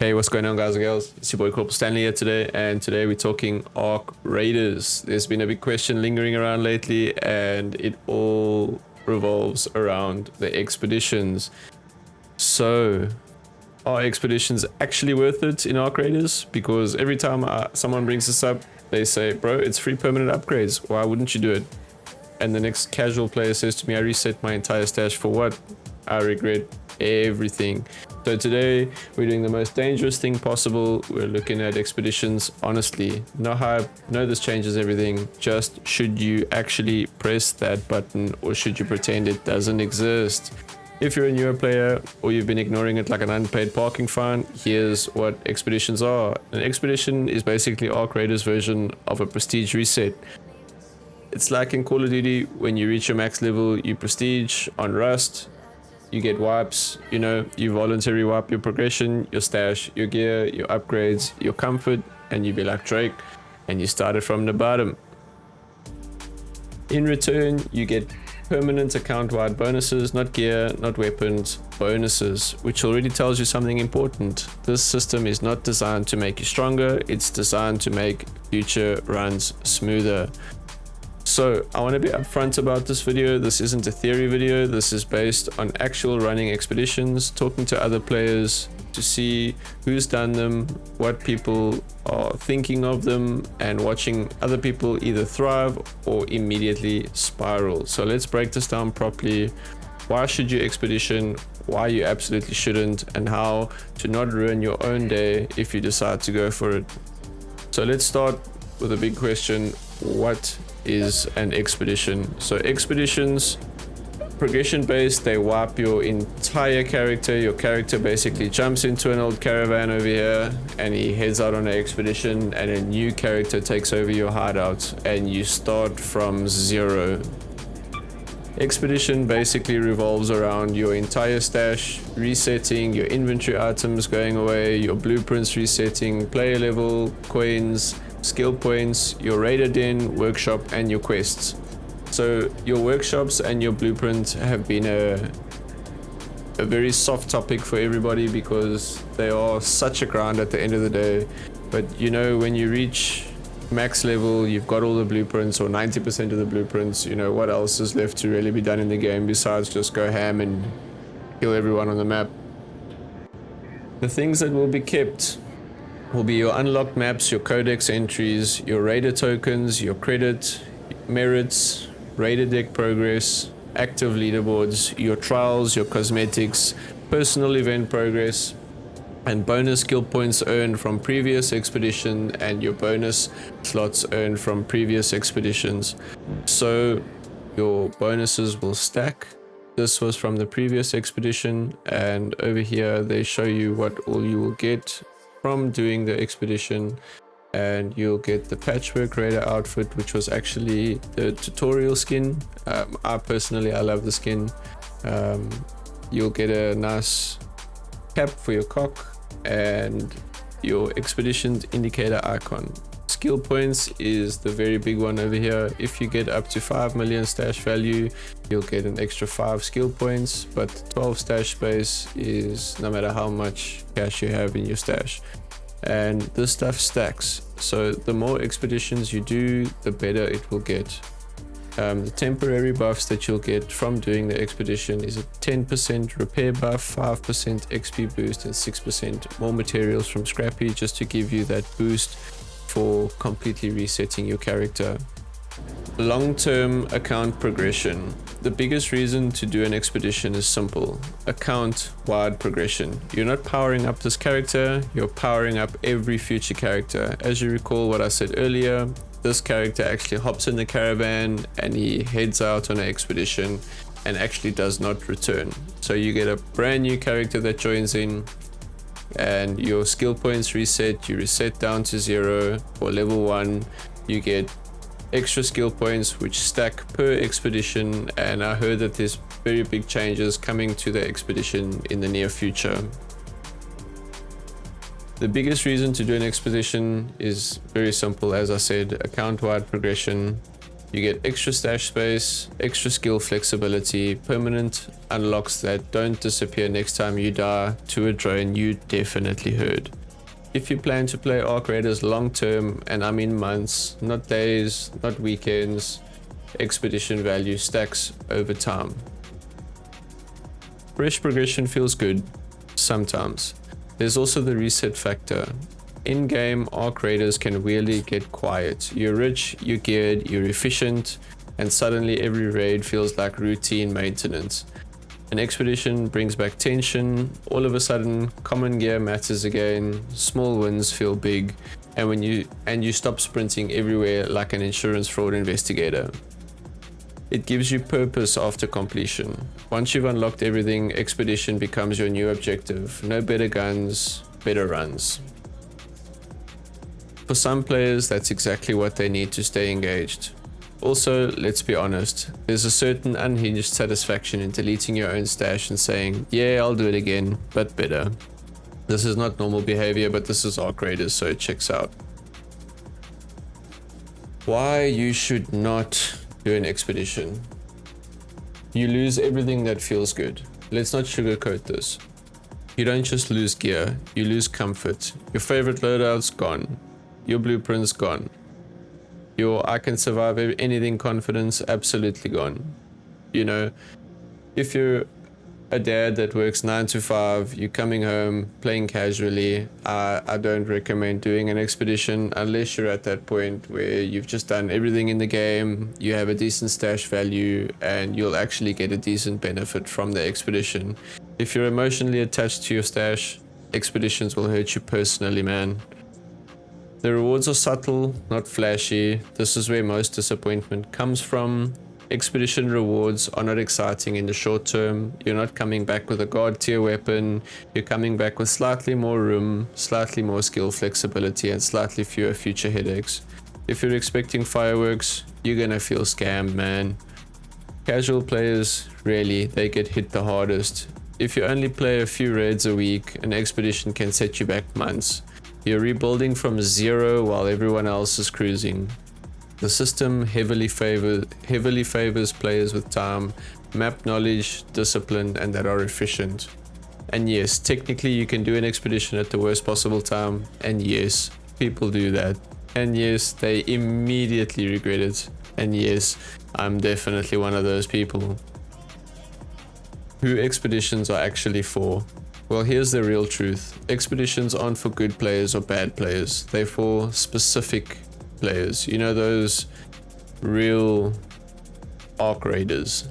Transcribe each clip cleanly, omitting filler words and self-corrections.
Hey, what's going on, guys and girls? It's your boy Corporal Stanley here today, and today we're talking Ark Raiders. There's been a big question lingering around lately, and it all revolves around the expeditions. So, are expeditions actually worth it in Ark Raiders? Because every time someone brings this up, they say, bro, it's free permanent upgrades. Why wouldn't you do it? And the next casual player says to me, I reset my entire stash for what? I regret everything. So today we're doing the most dangerous thing possible. We're looking at expeditions honestly. No hype, no this changes everything. Just should you actually press that button, or should you pretend it doesn't exist? If you're a newer player or you've been ignoring it like an unpaid parking fine, here's what expeditions are. An expedition is basically Ark Raiders' version of a prestige reset. It's like in Call of Duty, when you reach your max level, you prestige. On Rust, you get wipes, you voluntarily wipe your progression, your stash, your gear, your upgrades, your comfort, and you be like Drake, and you started from the bottom. In return, you get permanent account-wide bonuses, not gear, not weapons, bonuses, which already tells you something important. This system is not designed to make you stronger, it's designed to make future runs smoother. So I want to be upfront about this video. This isn't a theory video. This is based on actual running expeditions, talking to other players to see who's done them, what people are thinking of them, and watching other people either thrive or immediately spiral. So let's break this down properly. Why should you expedition? Why you absolutely shouldn't, and how to not ruin your own day if you decide to go for it. So let's start with a big question. What is an expedition? So expeditions, progression based, they wipe your entire character. Your character basically jumps into an old caravan over here and he heads out on an expedition, and a new character takes over your hideout and you start from zero. Expedition basically revolves around your entire stash resetting, your inventory items going away, your blueprints resetting, player level, coins, skill points, your raider den, workshop, and your quests. So your workshops and your blueprint have been a very soft topic for everybody because they are such a grind at the end of the day. But when you reach max level, you've got all the blueprints, or 90% of the blueprints. What else is left to really be done in the game besides just go ham and kill everyone on the map? The things that will be kept will be your unlocked maps, your codex entries, your raider tokens, your credit, merits, raider deck progress, active leaderboards, your trials, your cosmetics, personal event progress, and bonus skill points earned from previous expedition, and your bonus slots earned from previous expeditions. So your bonuses will stack. This was from the previous expedition, and over here they show you what all you will get from doing the expedition. And you'll get the patchwork raider outfit, which was actually the tutorial skin. I love the skin. You'll get a nice cap for your cock and your expedition's indicator icon. Skill points is the very big one over here. If you get up to 5 million stash value, you'll get an extra 5 skill points, but 12 stash space is no matter how much cash you have in your stash. And this stuff stacks, so the more expeditions you do, the better it will get. The temporary buffs that you'll get from doing the expedition is a 10% repair buff, 5% XP boost, and 6% more materials from Scrappy, just to give you that boost for completely resetting your character. Long-term account progression. The biggest reason to do an expedition is simple: account-wide progression. You're not powering up this character, you're powering up every future character. As you recall what I said earlier, this character actually hops in the caravan and he heads out on an expedition and actually does not return. So you get a brand new character that joins in, and your skill points reset. You reset down to 0 or level 1. You get extra skill points which stack per expedition, and I heard that there's very big changes coming to the expedition in the near future. The biggest reason to do an expedition is very simple. As I said, account-wide progression. You get extra stash space, extra skill flexibility, permanent unlocks that don't disappear next time you die to a drone you definitely heard. If you plan to play Arc Raiders long term, and I mean months, not days, not weekends, expedition value stacks over time. Fresh progression feels good, sometimes. There's also the reset factor. In-game, Arc Raiders can really get quiet. You're rich, you're geared, you're efficient, and suddenly every raid feels like routine maintenance. An expedition brings back tension. All of a sudden, common gear matters again, small wins feel big, and you stop sprinting everywhere like an insurance fraud investigator. It gives you purpose after completion. Once you've unlocked everything, expedition becomes your new objective. No better guns, better runs. For some players, that's exactly what they need to stay engaged. Also, let's be honest, there's a certain unhinged satisfaction in deleting your own stash and saying, yeah, I'll do it again, but better. This is not normal behavior, but this is Arc Raiders, so it checks out. Why you should not do an expedition. You lose everything that feels good. Let's not sugarcoat this. You don't just lose gear, you lose comfort. Your favorite loadout's gone. Your blueprint's gone. Your I can survive anything confidence absolutely gone. You know, if you're a dad that works 9 to 5, you're coming home playing casually, I don't recommend doing an expedition unless you're at that point where you've just done everything in the game, you have a decent stash value, and you'll actually get a decent benefit from the expedition. If you're emotionally attached to your stash, expeditions will hurt you personally, man. The rewards are subtle, not flashy. This is where most disappointment comes from. Expedition rewards are not exciting in the short term. You're not coming back with a god tier weapon. You're coming back with slightly more room, slightly more skill flexibility, and slightly fewer future headaches. If you're expecting fireworks, you're gonna feel scammed, man. Casual players, really, they get hit the hardest. If you only play a few raids a week, an expedition can set you back months. You're rebuilding from zero while everyone else is cruising. The system heavily favors players with time, map knowledge, discipline, and that are efficient. And yes, technically you can do an expedition at the worst possible time, and yes, people do that. And yes, they immediately regret it. And yes, I'm definitely one of those people. Who expeditions are actually for? Well, here's the real truth. Expeditions aren't for good players or bad players. They're for specific players. You know, those real Arc Raiders.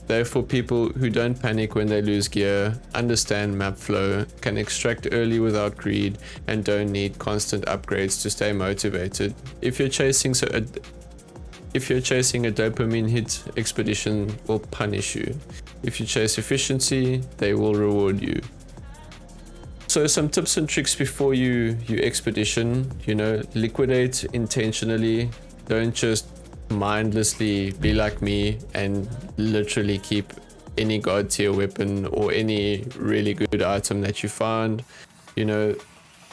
They're for people who don't panic when they lose gear, understand map flow, can extract early without greed, and don't need constant upgrades to stay motivated. If you're chasing a dopamine hit, expedition will punish you. If you chase efficiency, they will reward you. So some tips and tricks before you expedition, you know, liquidate intentionally. Don't just mindlessly be like me and literally keep any god tier weapon or any really good item that you find. You know,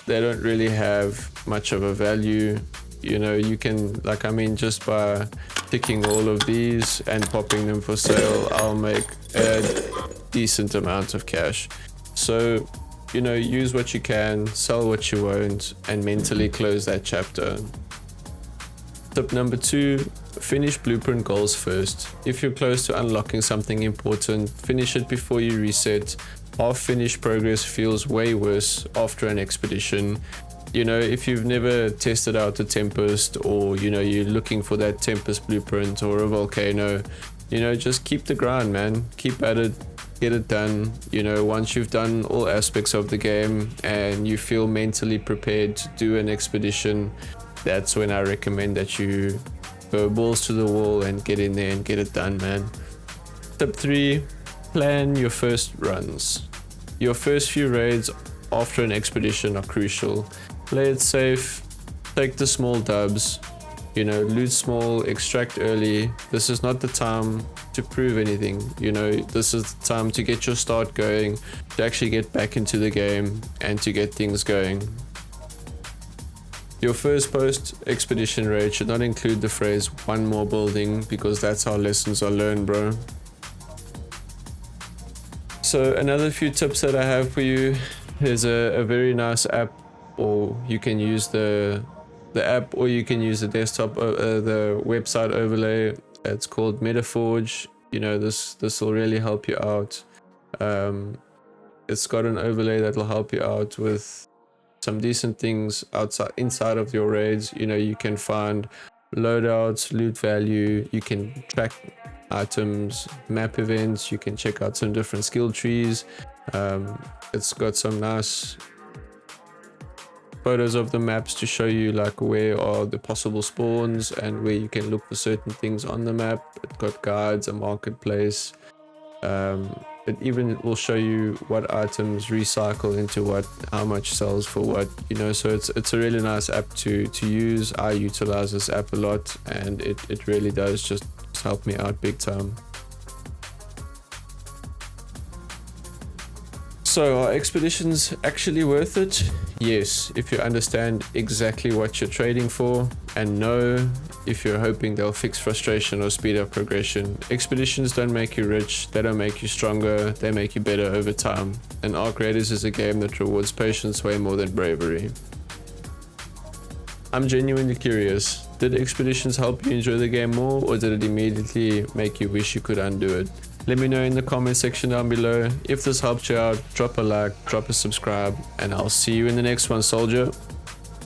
they don't really have much of a value. You know, you can, like, I mean, just by ticking all of these and popping them for sale, I'll make a decent amount of cash. So, you know, use what you can, sell what you won't, and mentally close that chapter. Tip number 2, finish blueprint goals first. If you're close to unlocking something important, finish it before you reset. Half-finished progress feels way worse after an expedition. You know, if you've never tested out a Tempest, or, you know, you're looking for that Tempest blueprint or a Volcano, you know, just keep the grind, man. Keep at it, get it done. You know, once you've done all aspects of the game and you feel mentally prepared to do an expedition, that's when I recommend that you go balls to the wall and get in there and get it done, man. Tip 3, plan your first runs. Your first few raids after an expedition are crucial. Play it safe, take the small dubs, you know, loot small, extract early. This is not the time to prove anything, you know, this is the time to get your start going, to actually get back into the game and to get things going. Your first post expedition raid should not include the phrase one more building, because that's how lessons are learned, bro. So another few tips that I have for you is a very nice app, or you can use the app, or you can use the desktop, the website overlay. It's called Metaforge. You know, this will really help you out. It's got an overlay that will help you out with some decent things inside of your raids. You know, you can find loadouts, loot value, you can track items, map events, you can check out some different skill trees. It's got some nice photos of the maps to show you like where are the possible spawns and where you can look for certain things on the map. It's got guides, a marketplace. It even will show you what items recycle into what, how much sells for what, you know. So it's a really nice app to use. I utilize this app a lot, and it really does just help me out big time. So are expeditions actually worth it? Yes, if you understand exactly what you're trading for, and know if you're hoping they'll fix frustration or speed up progression. Expeditions don't make you rich, they don't make you stronger, they make you better over time. And Arc Raiders is a game that rewards patience way more than bravery. I'm genuinely curious, did expeditions help you enjoy the game more, or did it immediately make you wish you could undo it? Let me know in the comment section down below. If this helped you out, drop a like, drop a subscribe, and I'll see you in the next one, soldier.